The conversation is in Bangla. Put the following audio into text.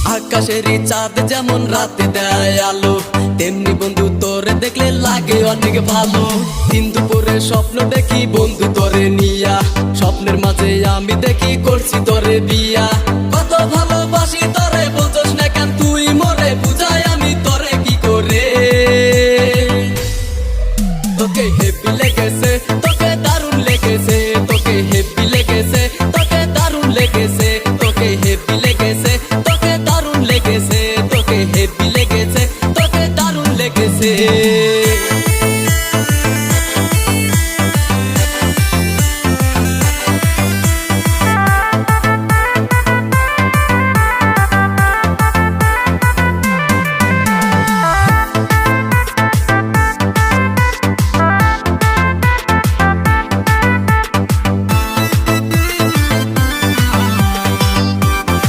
আকাশেরই চাঁদ যেমন রাতে দেয় আলো, তেমনি বন্ধু তোরে দেখলে লাগে অনেক ভালো। দিন দুপুরে স্বপ্ন দেখি বন্ধু তোরে নিয়া, স্বপ্নের মাঝে আমি দেখি করছি তোরে বিয়া।